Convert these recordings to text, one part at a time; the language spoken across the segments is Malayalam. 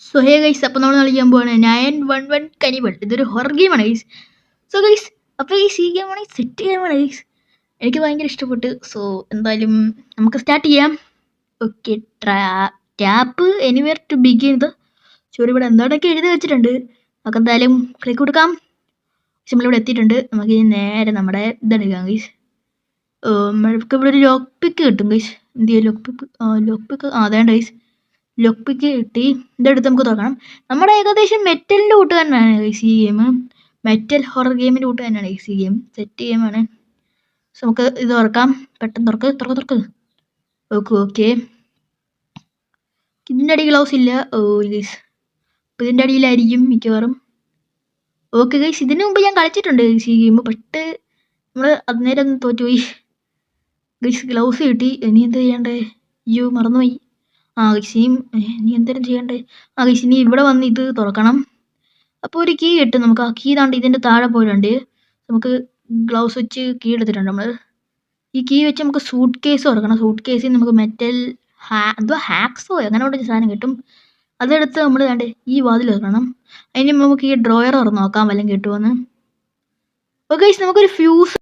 സോ ഹേ ഗൈസ്, അപ്പോൾ നമ്മൾ കളിക്കാൻ പോവാണ് 911 കനിബൽ. ഇതൊരു ഹൊറർ ഗെയിമാണ് ഗൈസ്. സോ ഗൈസ്, അപ്പോൾ ഗൈസ് ഈ ഗെയിമാണ് സെറ്റ് ഗെയിമാണ് ഗൈസ്. എനിക്ക് ഭയങ്കര ഇഷ്ടപ്പെട്ടു. സോ എന്തായാലും നമുക്ക് സ്റ്റാർട്ട് ചെയ്യാം. Okay, tap anywhere to begin ഇത്. ചൂട് ഇവിടെ എന്താണ്ടൊക്കെ എഴുതി വെച്ചിട്ടുണ്ട്. നമുക്ക് എന്തായാലും ക്ലിക്ക് കൊടുക്കാം. നമ്മളിവിടെ എത്തിയിട്ടുണ്ട്. നമുക്ക് ഇനി നേരെ നമ്മുടെ ഇതെടുക്കാം ഗൈസ്. നമ്മൾക്ക് ഇവിടെ ഒരു ലോക്ക് പിക്ക് കിട്ടും ഗൈസ്. എന്ത് ചെയ്യും ലോക്ക് പിക്ക് അതേണ്ട ഗൈസ്. ലോക്ക് പിക്ക് കിട്ടി. ഇതെടുത്ത് നമുക്ക് തുറക്കണം. നമ്മുടെ ഏകദേശം മെറ്റലിൻ്റെ കൂട്ട് തന്നെയാണ് ഗൈസ് ഈ ഗെയിം. മെറ്റൽ ഹൊറർ ഗെയിമിൻ്റെ കൂട്ട് തന്നെയാണ് ഗൈസ് ഈ ഗെയിം. സെറ്റ് ഗെയിമാണ്. സോ നമുക്ക് ഇത് തുറക്കാം. പെട്ടെന്ന് തുറക്ക്. ഓക്കെ. ഇതിൻ്റെ അടിയിൽ ഗ്ലൗസ് ഇല്ല. ഓ ഗൈസ്, അപ്പോൾ ഇതിൻ്റെ അടിയിലായിരിക്കും മിക്കവാറും. ഓക്കെ ഗൈസ്, ഇതിനു മുമ്പ് ഞാൻ കളിച്ചിട്ടുണ്ട് ഗൈസ് ഈ ഗെയിം. ബട്ട് നമ്മൾ അന്നേരം തോറ്റുപോയി ഗൈസ്. ഗ്ലൗസ് കിട്ടി. ഇനി എന്ത് ചെയ്യണ്ടേ? അയ്യോ മറന്നുപോയി. ഗൈസ് ഇനി എന്തെങ്കിലും ചെയ്യണ്ടേ? ഗൈസ് ഇനി ഇവിടെ വന്ന് ഇത് തുറക്കണം. അപ്പോൾ ഒരു കീ കിട്ടും നമുക്ക്. ആ കീ താണ്ട് ഇതിൻ്റെ താഴെ പോയിട്ടുണ്ട്. നമുക്ക് ഗ്ലൗസ് വെച്ച് കീ എടുത്തിട്ടുണ്ട് നമ്മൾ. ഈ കീ വെച്ച് നമുക്ക് സൂട്ട് കേസ് തുറക്കണം. സൂട്ട് കേസിൽ നമുക്ക് മെറ്റൽ ഹാക്സോ അങ്ങനെ ഒരു സാധനം കിട്ടും. അതെടുത്ത് നമ്മൾ കണ്ട് ഈ വാതിൽ തുറക്കണം. അതിന് നമുക്ക് ഈ ഡ്രോയർ തുറന്ന് നോക്കാം വല്ലതും കിട്ടുമെന്ന്. ഓക്കെ ഗൈസ്, നമുക്കൊരു ഫ്യൂസ്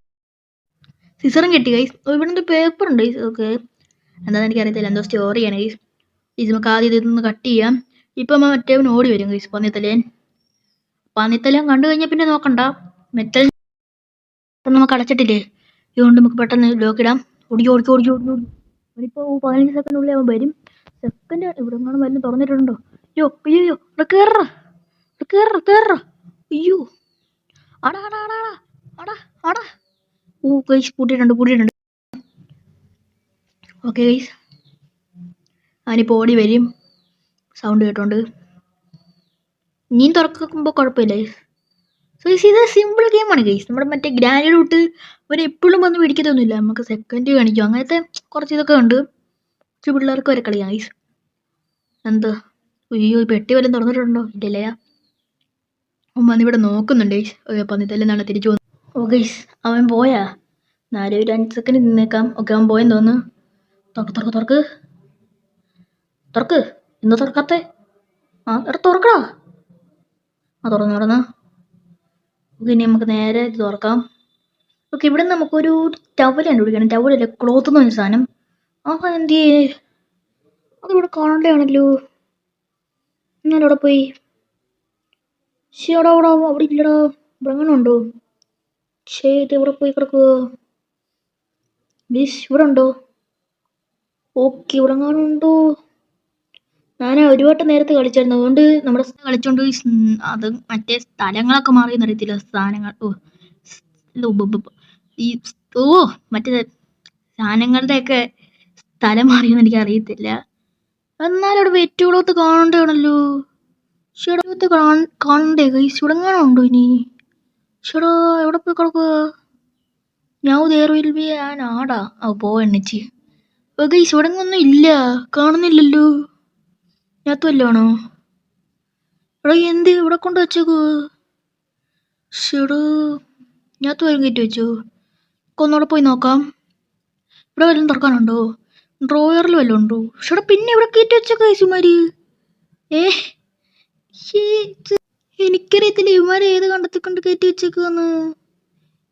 സിസറും കിട്ടി ഗൈസ്. ഇവിടെ നിന്ന് പേപ്പർ ഉണ്ട് ഗൈസ്. ഓക്കെ, എന്താണെന്ന് എനിക്കറിയത്തില്ല, എന്തോ സ്റ്റോറിയാണ് ഗൈസ്. ഇത് നമുക്ക് ആദ്യം ഇതൊന്ന് കട്ട് ചെയ്യാം. ഇപ്പം മറ്റേവൻ ഓടി വരും ഗൈസ്. പന്നിത്തലേൻ കണ്ടു കഴിഞ്ഞാൽ പിന്നെ നോക്കണ്ട. മെറ്റൽ നമുക്ക് അടച്ചിട്ടില്ലേ, ഇതുകൊണ്ട് നമുക്ക് പെട്ടെന്ന് ലോക്ക് ഇടാം. ഓടി. അവനിപ്പോൾ 15 സെക്കൻഡിനുള്ളിൽ അവൻ വരും. സെക്കൻഡ് ഇവിടെ കാണാൻ വല്ല തുറന്നിട്ടുണ്ടോ? അയ്യോ ഇവിടെ കേറ. അയ്യോ ആടാ. ഓ ഗൈസ്, പൂട്ടിയിട്ടുണ്ട്. ഓക്കെ ഗൈസ്, അവനിപ്പോൾ ഓടി വരും. സൗണ്ട് കേട്ടോണ്ട് നീ തുറക്കുമ്പോൾ കുഴപ്പമില്ല ഗൈസ്. സോ ഗൈസ്, ഇത് സിമ്പിൾ ഗെയിമാണ് ഗൈസ്. നമ്മുടെ മറ്റേ ഗ്രാൻഡ് റൂട്ട് അവർ എപ്പോഴും വന്ന് പിടിക്കത്തൊന്നുമില്ല. നമുക്ക് സെക്കൻഡ് കാണിക്കും. അങ്ങനത്തെ കുറച്ച് ഇതൊക്കെ ഉണ്ട്. കുറച്ച് പിള്ളേർക്ക് വരെ കളിക്കാം ഗൈസ്. എന്ത് അയ്യോ, പെട്ടി വല്ലതും തുറന്നിട്ടുണ്ടോ? ഇല്ലല്ലേ. വന്നിവിടെ നോക്കുന്നുണ്ട് ഗൈസ്. പന്നിത്തല്ലെന്നാണ് തിരിച്ചു വന്നത്. ഓ ഗൈസ്, അവൻ പോയാ? ഒരു 5 സെക്കൻഡ് നിന്നേക്കാം. ഓക്കെ, അവൻ പോയെന്ന് തോന്നുന്നു. തുറക്ക്. എന്താ തുറക്കാത്തെ? എടാ തുറക്കടാ. തുറന്നു. ഓക്കെ, ഇനി നമുക്ക് നേരെ ഇത് തുറക്കാം. ഓക്കെ, ഇവിടെ നമുക്കൊരു ടവൽ കണ്ടുപിടിക്കണം. ടവലല്ല, ക്ലോത്ത് എന്ന് പറഞ്ഞ സാധനം. എന്ത് അതിവിടെ കാണണ്ടാണല്ലോ. ഞാനവിടെ പോയി. അവിടെ ഇല്ലടാ. ഇവിടെ അങ്ങനെ ഉണ്ടോ? ഇത് ഇവിടെ പോയി കിടക്കുക. ഇവിടെ ഉണ്ടോ? ഓക്കെ, ഇവിടെ കാണുന്നുണ്ടോ? ഞാൻ ഒരു വട്ടം നേരത്തെ കളിച്ചായിരുന്നു. അതുകൊണ്ട് നമ്മുടെ കളിച്ചോണ്ട് അത് മറ്റേ സ്ഥലങ്ങളൊക്കെ മാറിയെന്ന് അറിയത്തില്ല. സാധനങ്ങൾ മറ്റേ സാധനങ്ങളുടെയൊക്കെ സ്ഥലം മാറിയെന്ന് എനിക്ക് അറിയത്തില്ല. എന്നാലും അവിടെ വെറ്റുകളൊത്ത് കാണണ്ടാണല്ലോ. കാണണ്ടേ ഗൈസ്? ഇവിടെ കാണുന്നുണ്ടോ ഇനി? എവിടെ പോയി കിടക്കുക? ആടാ പോവെണ്ണിച്ച്. ഗൈസ്, ഇവിടെ ഒന്നും ഇല്ല, കാണുന്നില്ലല്ലോ. ഞാത്തു വല്ലാണോ? എന്ത് ഇവിടെ കൊണ്ട് വെച്ചേക്കോ? ഞാത്തു വരും കയറ്റി വെച്ചോ. ഒന്നുകൂടെ പോയി നോക്കാം. ഇവിടെ വല്ലതും തുറക്കാനുണ്ടോ? ഡ്രോയറിൽ വല്ലതും ഉണ്ടോ? പിന്നെ ഇവിടെ കയറ്റി വെച്ചേക്കോ ഇവന്മാര്. എനിക്കറിയത്തില്ല ഇവന്മാര് ഏത് കണ്ടത്തി കൊണ്ട് കയറ്റി വെച്ചേക്കാന്ന്.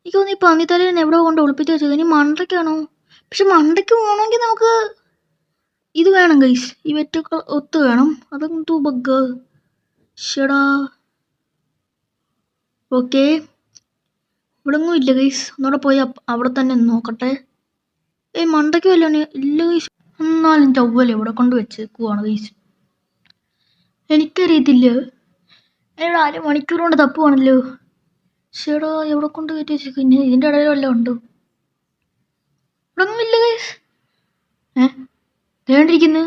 എനിക്ക് തോന്നി പന്നിത്തലേനെ എവിടെ കൊണ്ട് ഒളിപ്പിച്ച് വെച്ചത്. ഇനി മണ്ടയ്ക്കാണോ? പക്ഷെ മണ്ടയ്ക്ക് പോകണമെങ്കിൽ നമുക്ക് ഇത് വേണം ഗൈസ്. ഈ വെറ്റൊക്കെ ഒത്ത് വേണം. അതെന്തോ ബഗ്. ഓക്കെ, ഇവിടെ ഒന്നും ഇല്ല ഗൈസ്. ഒന്നുകൂടെ പോയി അവിടെ തന്നെ നോക്കട്ടെ. മണ്ടയ്ക്ക് വല്ലോണ് ഇല്ല ഗൈസ്. എന്നാലും ചവ്വല്ലേ ഇവിടെ കൊണ്ട് വെച്ചേക്കുവാണ് ഗൈസ്. എനിക്കറിയത്തില്ല. ഇവിടെ 1 മണിക്കൂർ കൊണ്ട് തപ്പുവാണല്ലോ. എവിടെ കൊണ്ട് കയറ്റി വെച്ചേക്കും? ഇനി ഇതിൻ്റെ ഇടയിൽ വല്ലതും ഉണ്ടോ? ഇവിടെ ഒന്നും ഇല്ല ഗൈസ്. വേണ്ടിയിരിക്കുന്നു.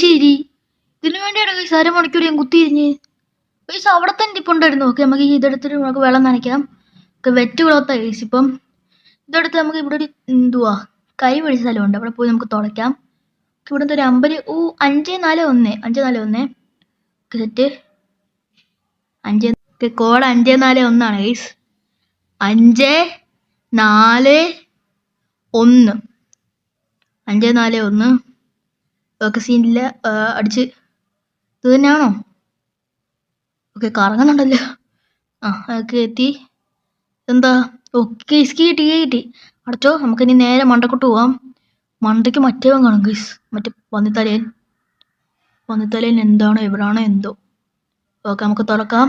ശരി, ഇതിനു വേണ്ടിയാണ് ഗൈസ് 1 മണിക്കൂർ ഞാൻ കുത്തിയിരിഞ്ഞ്. ഗൈസ് അവിടെ തന്നെ ഇപ്പം ഉണ്ടായിരുന്നു. ഓക്കെ, നമുക്ക് ഇതെടുത്തിട്ട് നമുക്ക് വെള്ളം നനയ്ക്കാം. Wet കുളത്താ guys. ഇപ്പം ഇതെടുത്ത് നമുക്ക് ഇവിടെ ഒരു കൈ പിടിച്ച സ്ഥലമുണ്ട്. അവിടെ പോയി നമുക്ക് തുളയ്ക്കാം. ഇവിടുത്തെ ഒരു 541 സെറ്റ്. 5 code 541 guys. 541 541. ഓക്കെ, സീനില്ല. അടിച്ച് ഇത് തന്നെയാണോ? ഓക്കെ കറങ്ങുന്നുണ്ടല്ലോ. ആ അതൊക്കെ എത്തി. എന്താ ഓക്കെ കിട്ടി. അടച്ചോ. നമുക്കിനി നേരെ മണ്ടക്കോട്ട് പോവാം. മണ്ടയ്ക്ക് മറ്റേവൻ കാണും ഗൈസ്, മറ്റേ പന്നിത്തലേൻ എന്താണോ എവിടാണോ എന്തോ. ഓക്കെ നമുക്ക് തുറക്കാം.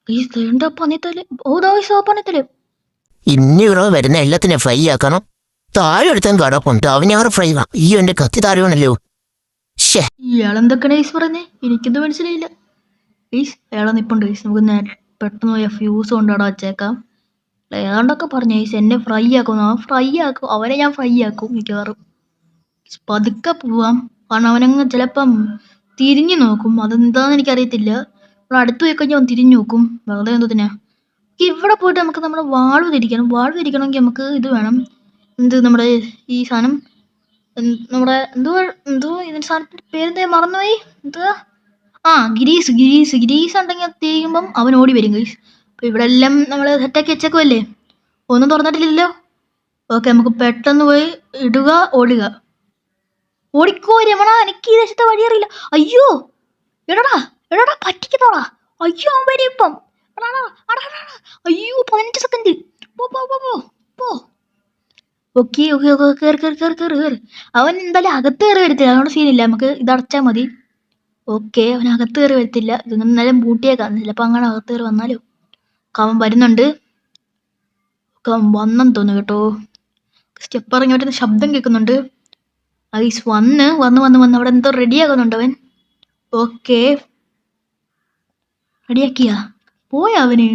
ഗൈസ് എന്താ പന്നിത്തലേൻ? ഓ ദാ പന്നിത്തലേൻ. ഇനി ഇവിടെ വരുന്ന എല്ലാത്തിനെ ഫ്രൈ ആക്കണം. താഴെ എടുത്താൻ കടപ്പുണ്ട്, അവനാറ് ഫ്രൈ വാ. ഈ എന്റെ കത്തി താഴെയാണല്ലോ. ഷേ ഇയാളെന്തൊക്കെയാണ് ഗൈസ് പറഞ്ഞേ? എനിക്കിത് മനസ്സിലായില്ല. ഗൈസ് അയാളെ നിപ്പുണ്ട് ഗൈസ്, നമുക്ക് പെട്ടെന്ന് പോയി ഫ്യൂസ് കൊണ്ടവിടെ വച്ചേക്കാം. ഏതാണ്ടൊക്കെ പറഞ്ഞു ഗൈസ് എന്നെ ഫ്രൈ ആക്കും. അവനെ ഞാൻ ഫ്രൈ ആക്കും മിക്കവാറും. പതുക്കെ പോവാം, കാരണം അവനങ്ങ് ചിലപ്പം തിരിഞ്ഞു നോക്കും. അതെന്താന്ന് എനിക്കറിയത്തില്ല. നമ്മൾ അടുത്ത് പോയി കഴിഞ്ഞാൽ അവൻ തിരിഞ്ഞു നോക്കും. വെറുതെ എന്തതിനാ. ഇവിടെ പോയിട്ട് നമുക്ക് നമ്മുടെ വാൾവ് തിരിക്കണമെങ്കിൽ നമുക്ക് ഇത് വേണം. നമ്മുടെ ഈ സാധനം നമ്മുടെ എന്തോ ഇതിന്റെ സാധനത്തിന്റെ പേരെന്താ മറന്നുപോയി. എന്താ ഗ്രീസ് ഉണ്ടെങ്കിൽ തിരിയുമ്പം അവൻ ഓടി വരും ഗൈസ്. അപ്പൊ ഇവിടെ എല്ലാം നമ്മൾ സെറ്റാക്കി വെച്ചേക്കുമല്ലേ, ഒന്നും തുറന്നിട്ടില്ലല്ലോ. ഓക്കെ നമുക്ക് പെട്ടെന്ന് പോയി ഇടുക, ഓടിക്കോ രമണ, എനിക്ക് ഈ ദേശത്തെ വഴി അറിയില്ല. അയ്യോ എടാ പറ്റിക്കുന്നോടാ. അയ്യോ അവൻ വരും ഇപ്പം. അയ്യോ 15 സെക്കൻഡ്. പോ. ഓക്കെ കേറി. അവൻ എന്തായാലും അകത്ത് കയറി വരത്തില്ല, അതുകൊണ്ട് സീനില്ല. നമുക്ക് ഇതടച്ചാൽ മതി. ഓക്കെ അവൻ അകത്ത് കയറി വരത്തില്ല. ഇതിങ്ങനെ നേരം പൂട്ടിയേക്കാം, ചിലപ്പോൾ അങ്ങനെ അകത്ത് കയറി വന്നാലോ. അവൻ വരുന്നുണ്ട്. അവൻ വന്നെന്ന് തോന്നുന്നു കേട്ടോ. സ്റ്റെപ്പ് ഇറങ്ങി വരുന്ന ശബ്ദം കേൾക്കുന്നുണ്ട്. ഐസ് വന്ന് അവിടെ എന്തോ റെഡിയാക്കുന്നുണ്ട് അവൻ. ഓക്കെ റെഡിയാക്കിയാ പോയാ അവന്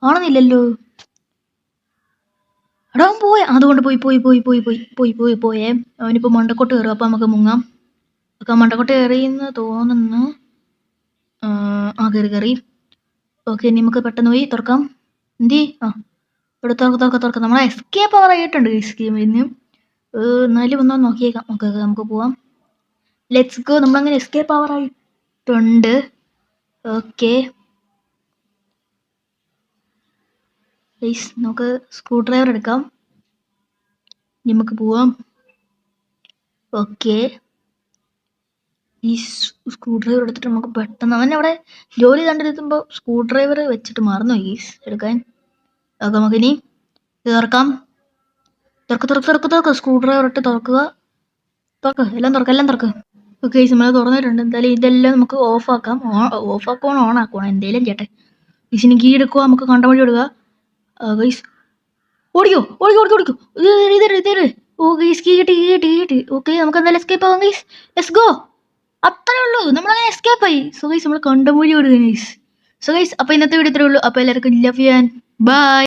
കാണുന്നില്ലല്ലോ. എടാ അവൻ പോയ, അതുകൊണ്ട് പോയേ. അവനിപ്പോ മണ്ടക്കോട്ട് കയറും. അപ്പൊ നമുക്ക് മുങ്ങാം. ഒക്കെ മണ്ടക്കോട്ട് കയറിയെന്ന് തോന്നുന്നു. കയറി. ഓക്കെ ഇനി നമുക്ക് പെട്ടെന്ന് പോയി തുറക്കാം. ഇവിടെ തുറക്കാം. നമ്മളെ എസ്കേപ്പ് പവർ ആയിട്ടുണ്ട് ഈ സ്കീമിൽ നിന്ന്. എന്നാലും ഒന്നോ നോക്കിയേക്കാം. നമുക്ക് പോവാം. Let's go. നമ്മളങ്ങനെ എസ്കേപ്പ് പവർ ആയിട്ടുണ്ട്. ഓക്കെ നമുക്ക് സ്ക്രൂ ഡ്രൈവർ എടുക്കാം. നമുക്ക് പോവാം. ഓക്കെ ഈ സ്ക്രൂ ഡ്രൈവർ എടുത്തിട്ട് നമുക്ക് പെട്ടെന്ന്, അവൻ അവിടെ ജോലി കണ്ടിരുത്തുമ്പോൾ സ്ക്രൂ ഡ്രൈവർ വെച്ചിട്ട് മറന്നു ഈസ് എടുക്കാൻ. ഓക്കെ നമുക്കിനി തുറക്കാം. തുറക്ക്. സ്ക്രൂ ഡ്രൈവർ ഇട്ട് തുറക്കുക. എല്ലാം തുറക്ക്. ഓക്കെ നമ്മൾ തുറന്നിട്ടുണ്ട്. എന്തായാലും ഇതെല്ലാം നമുക്ക് ഓഫാക്കാം. ഓൺ ആക്കണം എന്തേലും ചേട്ടെ. ഈസിന് കീ എടുക്കുക, നമുക്ക് കണ്ട വഴി വിടുക. ഗൈസ് ഓടിക്കോ. ഇത് ഓ ഗൈസ് കീ കിട്ടി. ഓക്കെ നമുക്ക് എന്തായാലും എസ്കേപ്പ് ആവാം ഗൈസ്. Let's go. അത്രേ ഉള്ളൂ, നമ്മളങ്ങനെ എസ്കേപ്പ് ആയി. സോ ഗൈസ് നമ്മൾ കണ്ട വഴി വിടുക ഗൈസ്. സോ ഗൈസ് അപ്പോൾ ഇന്നത്തെ വീഡിയോ ഇത്രേ ഉള്ളൂ. അപ്പോൾ എല്ലാവർക്കും ലവ് യു ആൻഡ് ബൈ.